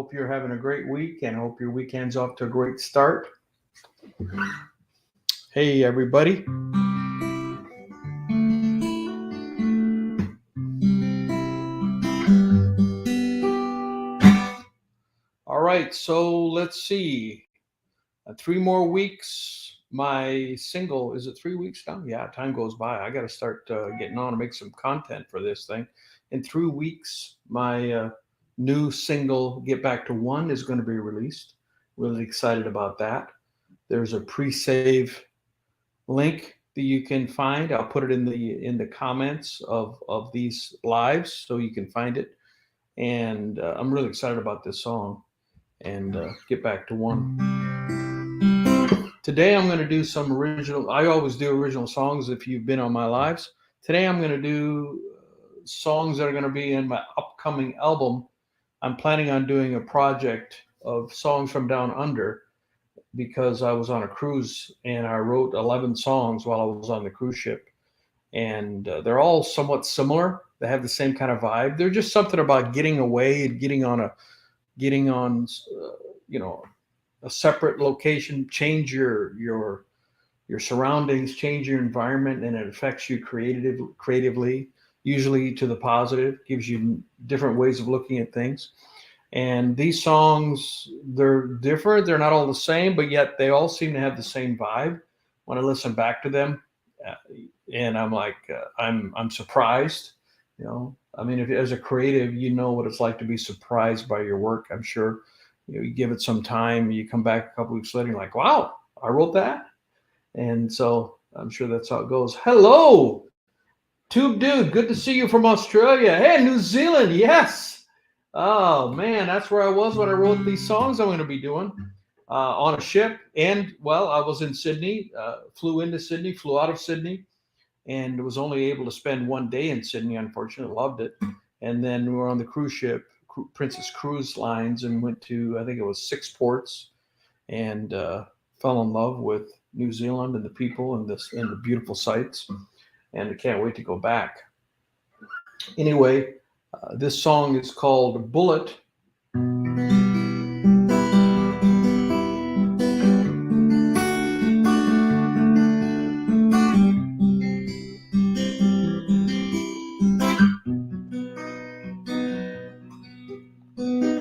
Hope you're having a great week, and hope your weekend's off to a great start. Hey, everybody. All right, so let's see. 3 more weeks. My single, is it 3 weeks now? Yeah, time goes by. I got to start getting on and make some content for this thing. In 3 weeks, my new single, Get Back to One, is going to be released. Really excited about that. There's a pre-save link that you can find. I'll put it in the comments of these lives so you can find it. And I'm really excited about this song and Get Back to One. Today I'm going to do some original. I always do original songs if you've been on my lives. Today I'm going to do songs that are going to be in my upcoming album. I'm planning on doing a project of songs from down under because I was on a cruise and I wrote 11 songs while I was on the cruise ship. And they're all somewhat similar. They have the same kind of vibe. They're just something about getting away and getting on a separate location, change your surroundings, change your environment, and it affects you creatively, usually to the positive, gives you different ways of looking at things. And these songs, they're different. They're not all the same, but yet they all seem to have the same vibe when I listen back to them. And I'm like, I'm surprised, I mean, if as a creative, you know what it's like to be surprised by your work, I'm sure. You give it some time, you come back a couple weeks later, you're like, wow, I wrote that. And so I'm sure that's how it goes. Hello, Tube Dude. Good to see you from Australia. Hey, New Zealand. Yes. Oh, man, that's where I was when I wrote these songs I'm going to be doing on a ship. And, well, I was in Sydney, flew into Sydney, flew out of Sydney, and was only able to spend 1 day in Sydney, unfortunately. Loved it. And then we were on the cruise ship, Princess Cruise Lines, and went to, I think it was 6 ports, and fell in love with New Zealand and the people and the beautiful sights, and I can't wait to go back. Anyway, this song is called Bullet.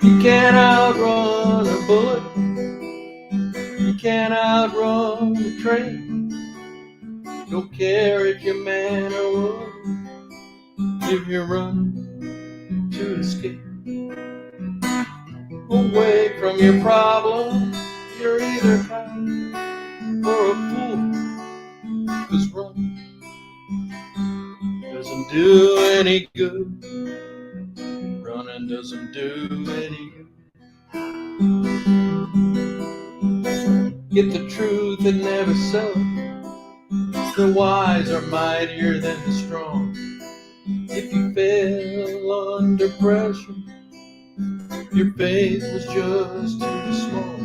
You can't outrun a bullet. You can't outrun a train. Don't care if you're man or woman. If you're running to escape away from your problem, you're either coward or a fool. 'Cause running doesn't do any good. Running doesn't do any good. Get the truth and never sell it. The wise are mightier than the strong. If you fell under pressure, your faith was just too small.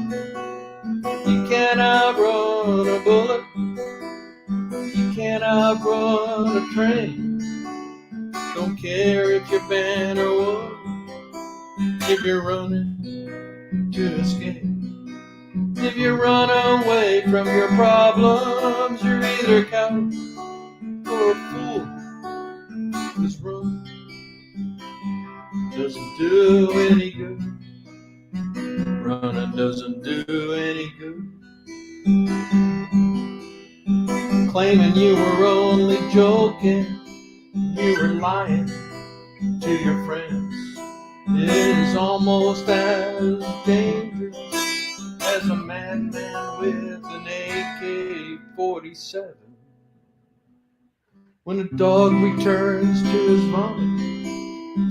You can't outrun a bullet. You can't outrun a train. Don't care if you're man or woman. If you're running to escape. If you run away from your problems, you're either a coward or a fool. 'Cause running doesn't do any good. Running doesn't do any good. Claiming you were only joking, you were lying to your friends. It is almost as dangerous as a madman with an AK-47. When a dog returns to his vomit,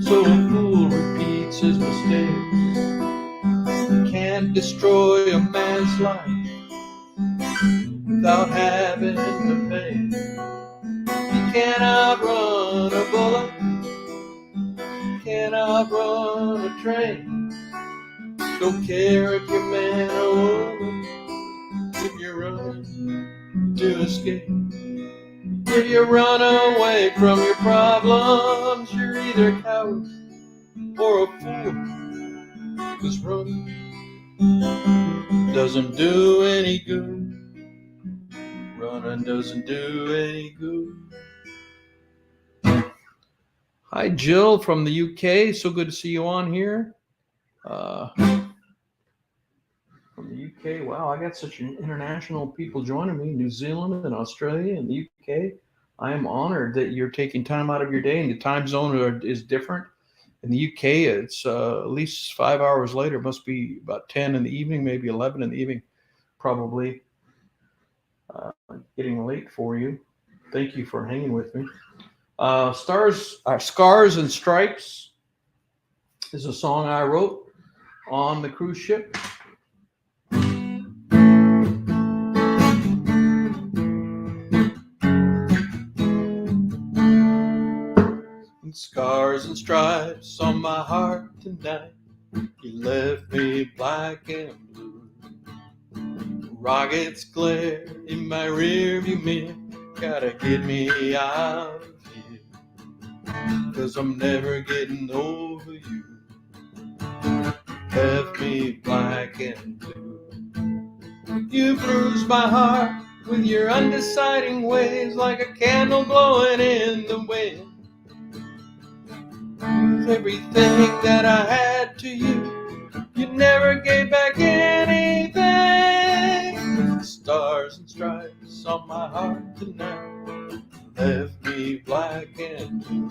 so a fool repeats his mistakes. You can't destroy a man's life without having to pay. You can't outrun a bullet. You can't outrun a train. Don't care if you're man or woman. If you're running to escape. If you run away from your problems, you're either a coward or a fool. 'cause running doesn't do any good. Running doesn't do any good. Hi, Jill from the UK. So good to see you on here. From the UK. Wow, I got such international people joining me. New Zealand and Australia and the UK. I am honored that you're taking time out of your day, and the time zone is different. In the UK, it's at least 5 hours later. It must be about 10 in the evening, maybe 11 in the evening, probably. Getting late for you. Thank you for hanging with me. Scars and Stripes is a song I wrote on the cruise ship. Scars and stripes on my heart tonight. You left me black and blue. Rockets glare in my rearview mirror. Gotta get me out of here, 'cause I'm never getting over you. Left me black and blue. You bruised my heart with your undeciding ways, like a candle blowing in the wind. Everything that I had to you, you never gave back anything. Stars and stripes on my heart tonight left me black and blue.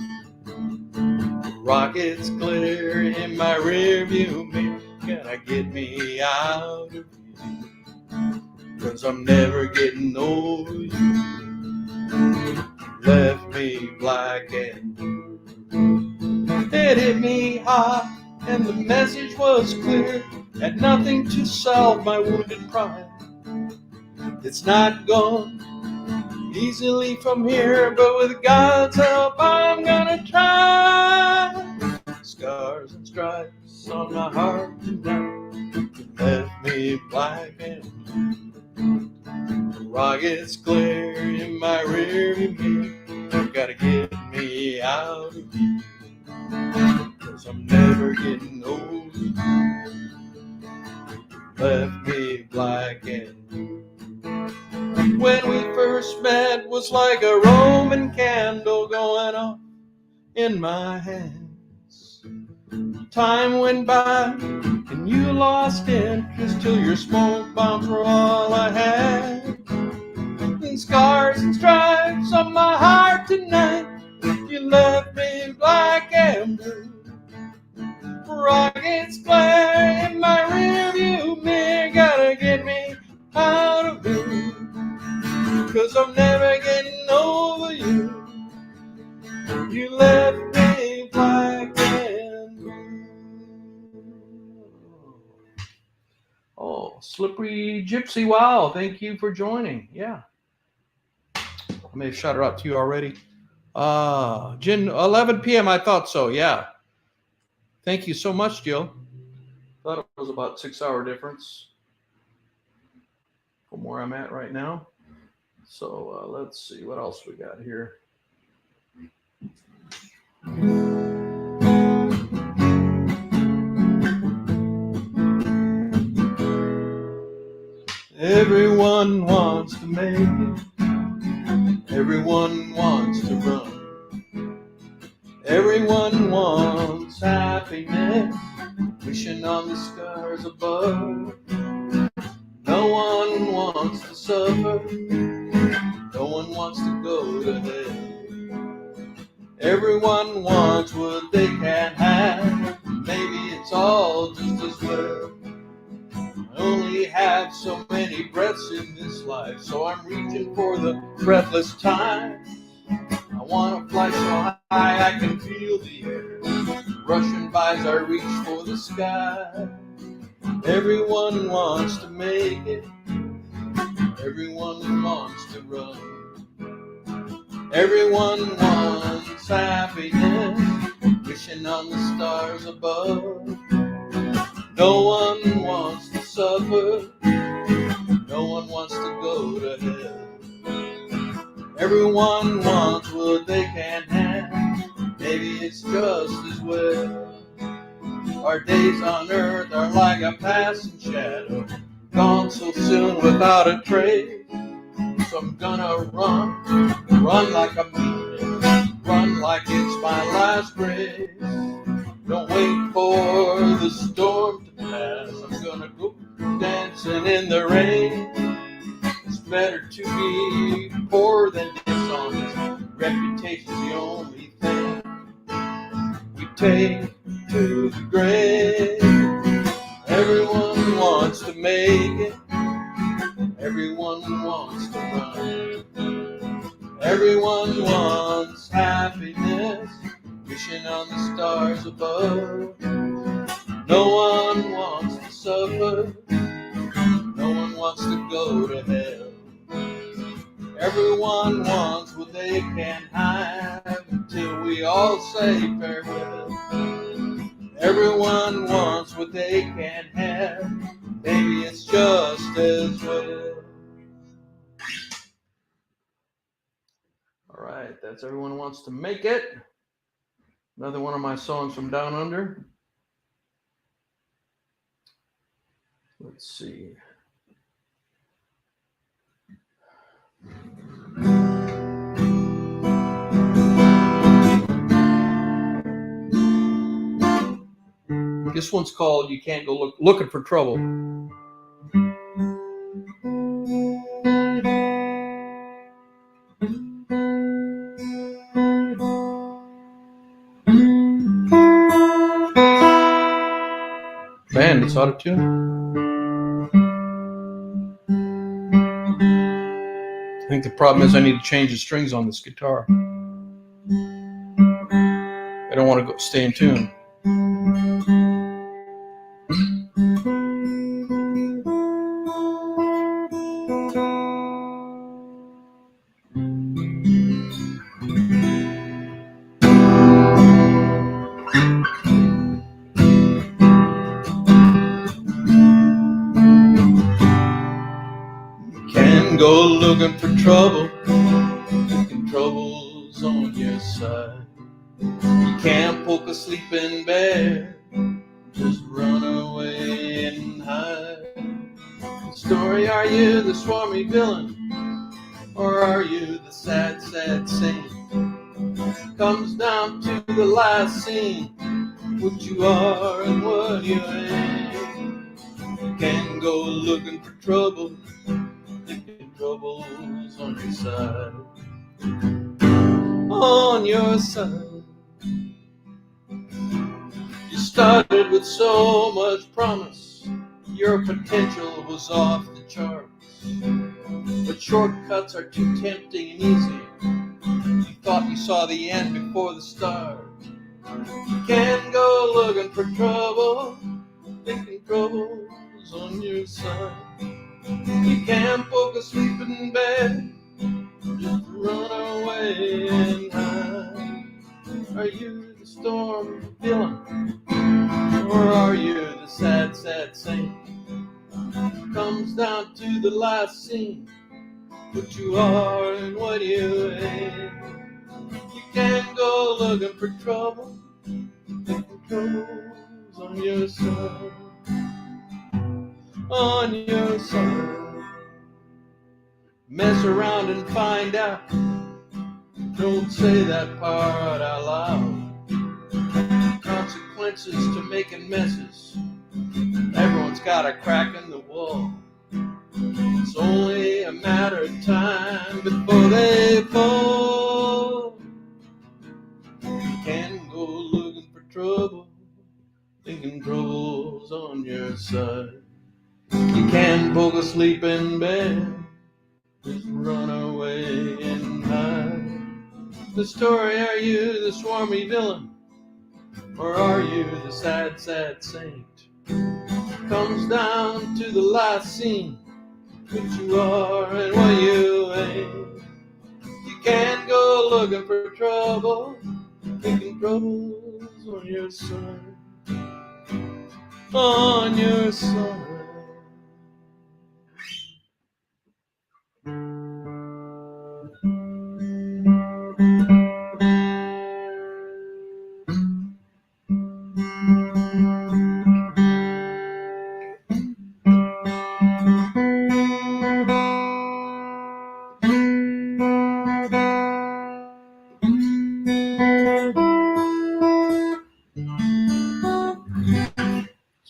Rockets glare in my rearview mirror. Gotta get me out of here, 'cause I'm never getting over you. Left me black and blue. It hit me hard, and the message was clear. Had nothing to solve my wounded pride. It's not gone easily from here, but with God's help, I'm gonna try. Scars and stripes on my heart tonight left me black and blue. Rockets glare in my rearview mirror. Gotta get me out of here, 'cause I'm never getting over you. Left me black and blue. When we first met was like a Roman candle going off in my hands. Time went by and you lost interest till your smoke bombs were all I had. And scars and stripes on my heart tonight, you left me black and blue. Rockets glare in my rearview mirror. Gotta get me out of here, 'cause I'm never getting over you. You left me black and blue. Oh, Slippery Gypsy, wow, thank you for joining. Yeah. I may have shouted out to you already. 11 p.m., I thought so, yeah. Thank you so much, Jill. Thought it was about 6-hour difference from where I'm at right now. So let's see what else we got here. Everyone wants to make it. Everyone wants to run. Everyone wants happiness, wishing on the stars above. No one wants to suffer. No one wants to go to hell. Everyone wants what they can't have. Maybe it's all just as well. I only have so many breaths in this life, so I'm reaching for the breathless time. I want to fly so high I can feel the air rushing by as I reach for the sky. Everyone wants to make it. Everyone wants to run. Everyone wants happiness, wishing on the stars above. No one wants to suffer. No one wants to go to hell. Everyone wants what they can't have. Maybe it's just as well. I Our days on earth are like a passing shadow, gone so soon without a trace. So I'm gonna run like a beast, run like it's my last race. Don't wait for the storm to pass. I'm gonna go dancing in the rain. It's better to be poor than dishonest. Reputation's the only thing we take to the grave. Everyone wants to make it. Everyone wants to run. Everyone wants happiness, wishing on the stars above. No one wants to suffer. No one wants to go to hell. Everyone wants what they can have until we all say farewell. Everyone wants what they can have. Maybe it's just as well. All right, that's Everyone Wants to Make It. Another one of my songs from Down Under. Let's see. This one's called You Can't Go Looking for Trouble. Man, it's out of tune. I think the problem is I need to change the strings on this guitar. I don't want to stay in tune. Go looking for trouble, looking trouble's on your side. You can't poke a sleeping bear, just run away and hide. Story, are you the swarmy villain, or are you the sad, sad saint? Comes down to the last scene, what you are and what you ain't. You can go looking for trouble, trouble's on your side, on your side. You started with so much promise, your potential was off the charts, but shortcuts are too tempting and easy. You thought you saw the end before the start. You can't go looking for trouble, thinking trouble's on your side. You can't poke a sleeping bed, just run away and hide. Are you the storm villain, or are you the sad, sad saint? Comes down to the last scene, what you are and what you ain't. You can't go looking for trouble, trouble's on your side, on your side. Mess around and find out. Don't say that part out loud. Consequences to making messes. Everyone's got a crack in the wall. It's only a matter of time before they fall. You can't go looking for trouble, thinking trouble's on your side. You can't poke a sleeping bed, just run away and hide. The story, are you the swarmy villain, or are you the sad, sad saint? Comes down to the last scene, what you are and what you ain't. You can't go looking for trouble, thinking trouble's on your side, on your side.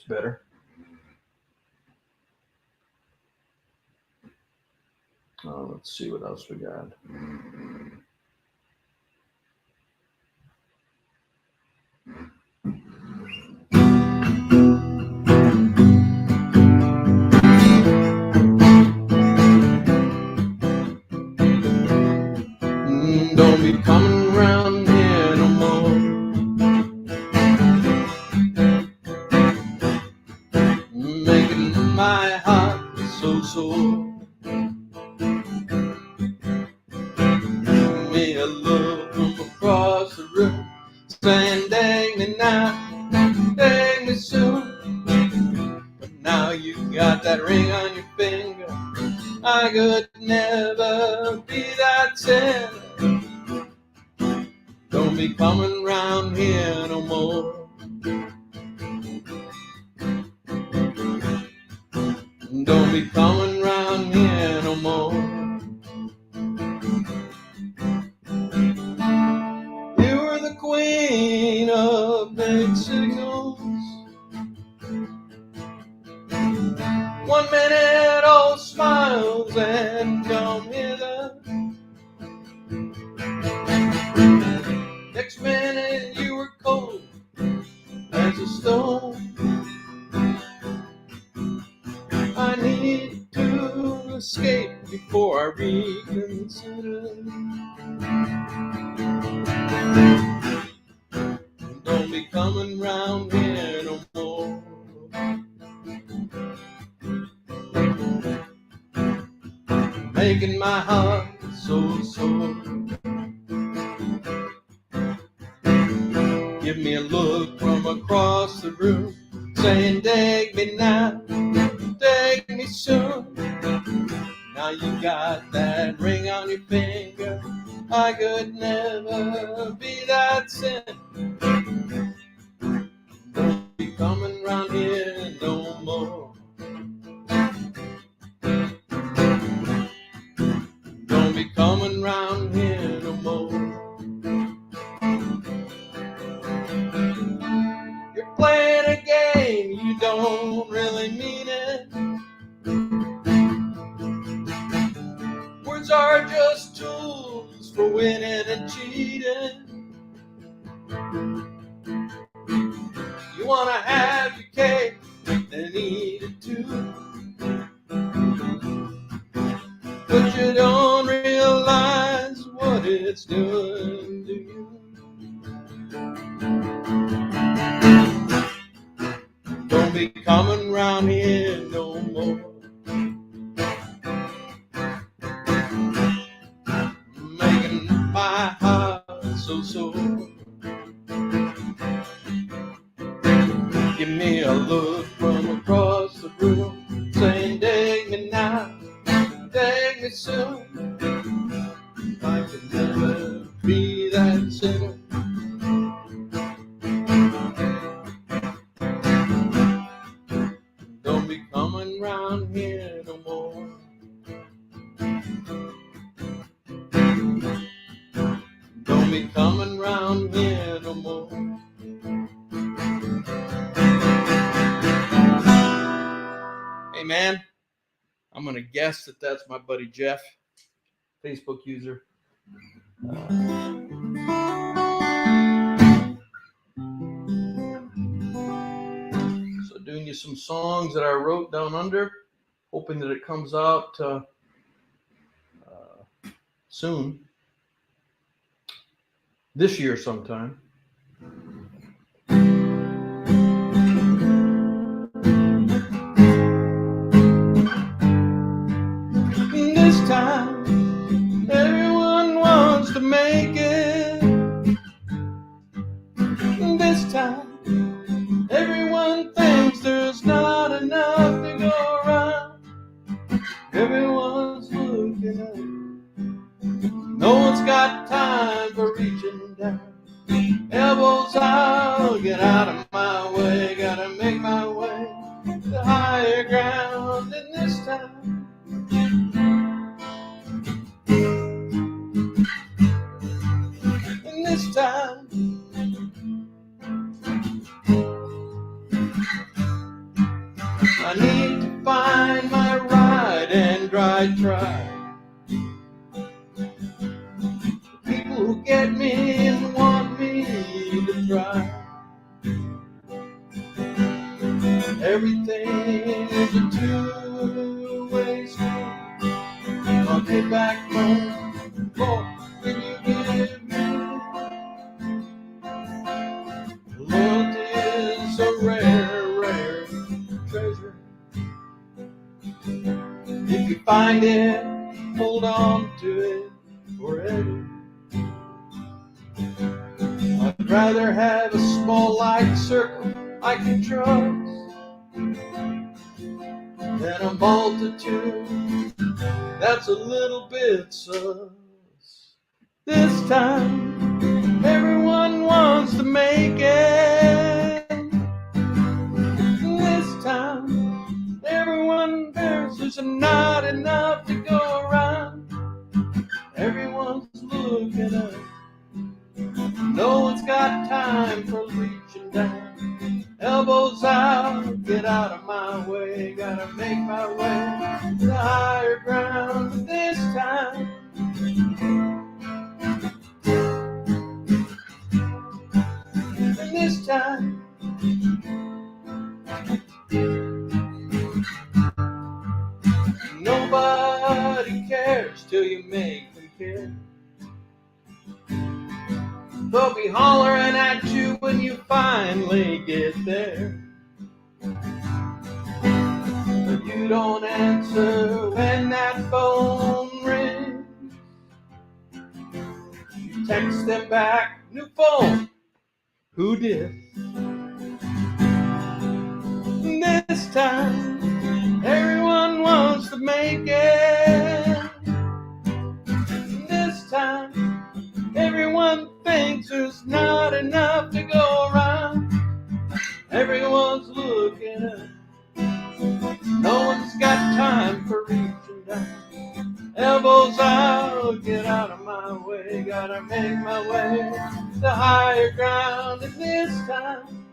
better. Let's see what else we got. Don't be coming around here no more. Making my heart so sore. Me a look from across the room, saying, dang me now, dang me soon. But now you got that ring on your finger. I could never be that sinner. Don't be coming round here no more. Don't be coming round here no more. You were the queen of big signals. 1 minute all smiles and come hither. Next minute you were cold as a stone. I need to escape before I reconsider. Don't be coming round here no more. Making my heart so sore. Give me a look from across the room, saying, take me now, take me soon. Now you got that ring on your finger. I could never be that sin. Don't be coming round here no more. Don't be coming round here no more. You're playing a game, you don't really mean it. Words are just tools for winning and cheating. You want to have your cake and eat it too. But you don't realize what it's doing to you. Don't be coming round here no more. Making my heart so sore. Give me a look from across the room, saying, take me now, take me soon. I could never be that sinner. Don't be coming round here no more. Don't be coming round here no more. Hey man, I'm gonna guess that that's my buddy Jeff, Facebook user. So doing you some songs that I wrote down under, hoping that it comes out soon, this year sometime. This time, everyone wants to make it. This time, everyone thinks there's not enough to go around. Everyone's looking up. No one's got time for reaching down. Elbows out, get out of my way. Gotta make my way to higher ground. And this time, this time, I need to find my ride and dry try. People who get me and want me to try. Everything is a two-way street. I'll get back home more than you give me. Loyalty is a rare, rare treasure. If you find it, hold on to it forever. I'd rather have a small light circle I can trust than a multitude that's a little bit sus. This time, everyone wants to make it. This time, everyone there's not enough to go around. Everyone's looking up. No one's got time for reaching down. Elbows out, get out of my way. Gotta make my way to higher ground this time. And this time, nobody cares till you make them care. They'll be hollering at you when you finally get there. But you don't answer when that phone rings. You text them back, new phone, who did? This time, everyone wants to make it. This time, everyone thinks there's not enough to go around. Everyone's looking up. No one's got time for reaching down. Elbows out, get out of my way. Gotta make my way to higher ground. And this time,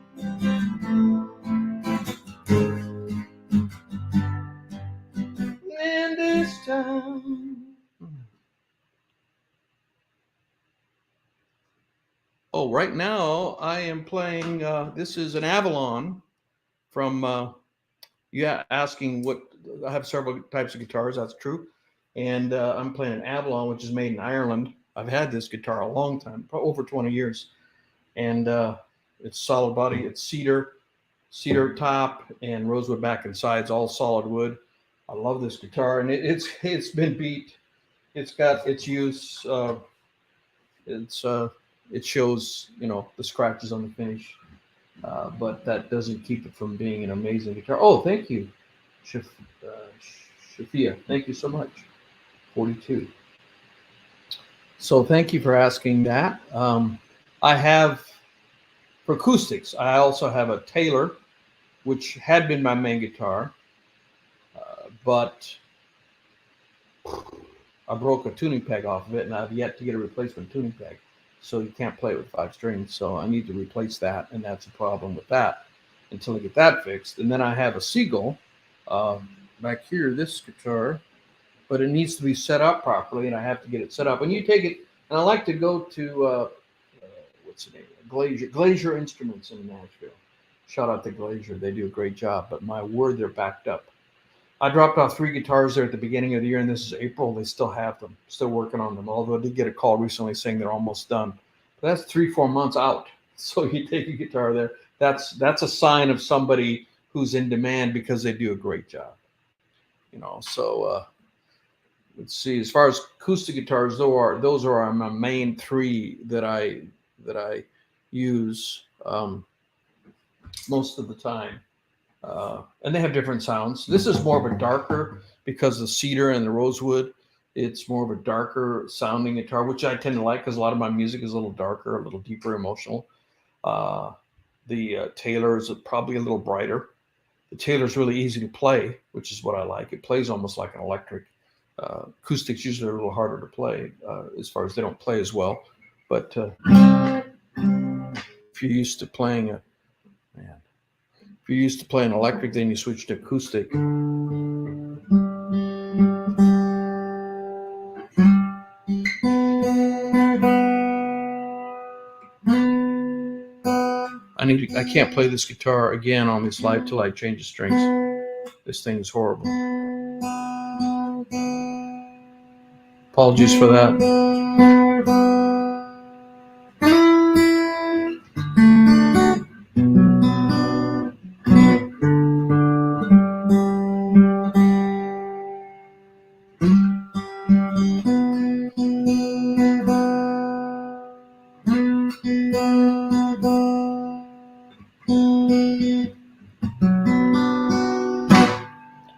and this time. Oh, right now I am playing, this is an Avalon from, asking what, I have several types of guitars, that's true. And I'm playing an Avalon, which is made in Ireland. I've had this guitar a long time, over 20 years. And it's solid body, it's cedar top and rosewood back and sides, all solid wood. I love this guitar, and it's been beat. It's got its use, it shows, the scratches on the finish, but that doesn't keep it from being an amazing guitar. Oh, thank you, Shafia. Thank you so much. 42. So thank you for asking that. I have, for acoustics, I also have a Taylor, which had been my main guitar, but I broke a tuning peg off of it, and I've yet to get a replacement tuning peg. So you can't play it with 5 strings. So I need to replace that, and that's a problem with that until I get that fixed. And then I have a Seagull back here, this guitar, but it needs to be set up properly, and I have to get it set up. And you take it, and I like to go to, what's the name? Glazier Instruments in Nashville. Shout out to Glazier. They do a great job, but my word, they're backed up. I dropped off 3 guitars there at the beginning of the year, and this is April. They still have them, still working on them. Although I did get a call recently saying they're almost done. But that's 3-4 months out. So you take a guitar there. That's a sign of somebody who's in demand because they do a great job. So let's see. As far as acoustic guitars, those are my main 3 that I use most of the time. And they have different sounds. This is more of a darker, because the cedar and the rosewood, it's more of a darker sounding guitar, which I tend to like because a lot of my music is a little darker, a little deeper emotional. The Taylor is probably a little brighter. The Taylor is really easy to play, which is what I like. It plays almost like an electric. Acoustics usually are a little harder to play as far as they don't play as well. But if you're used to playing you're used to playing electric, then you switch to acoustic. I can't play this guitar again on this live till I change the strings. This thing is horrible. Apologies for that.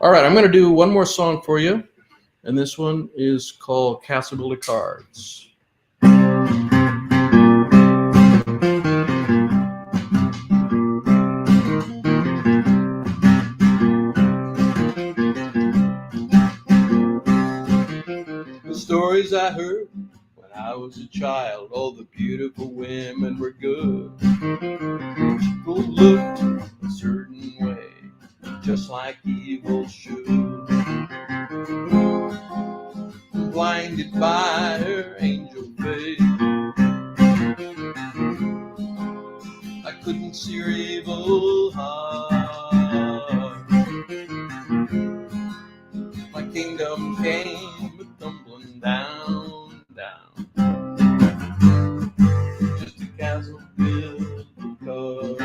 All right, I'm going to do one more song for you, and this one is called Castle Builder Cards. The stories I heard when I was a child, all the beautiful women were good. People looked a certain way, just like evil should. Blinded by her angel face, I couldn't see her evil heart. My kingdom came tumbling down, just a castle built of cards.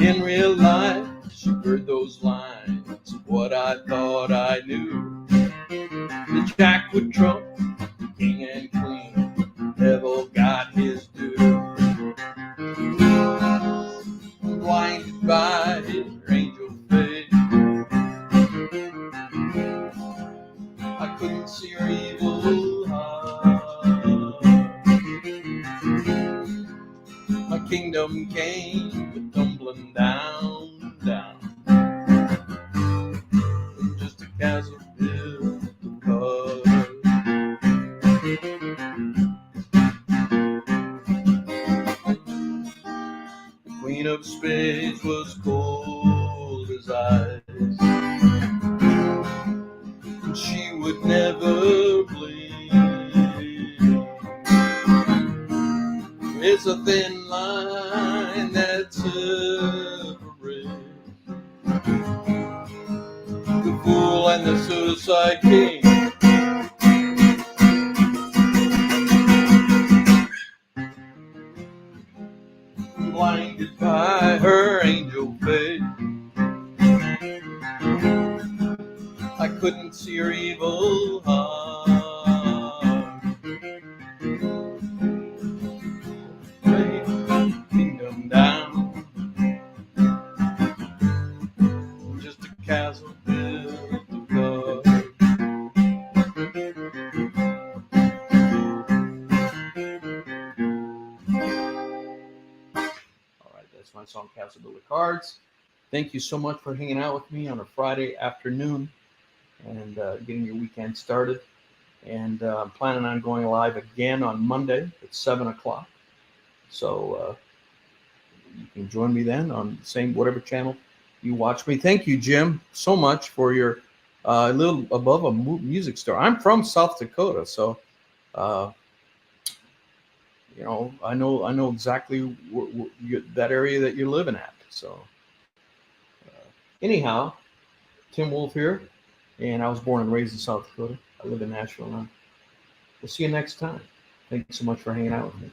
In real life, she heard those lines of what I thought I knew. The jack would trump, the king and queen, the devil got his due. Blinded by his angel face, I couldn't see her evil heart. My kingdom came tumbling down, just a castle built of cards. The Queen of Spades was cold as ice, and she would never bleed. It's a thin line that separates the fool and the suicide king. Blinded by her angel face, I couldn't see her evil heart. Kingdom down, just a castle built of cards. All right, that's my song, Castle Builder Cards. Thank you so much for hanging out with me on a Friday afternoon and getting your weekend started. And I'm planning on going live again on Monday at 7 o'clock. So you can join me then on the same, whatever channel you watch me. Thank you, Jim, so much for your little above a music store. I'm from South Dakota, so you know, I know exactly that area that you're living at. So anyhow, Tim Wolf here, and I was born and raised in South Dakota. I live in Nashville now. We'll see you next time. Thank you so much for hanging out with me.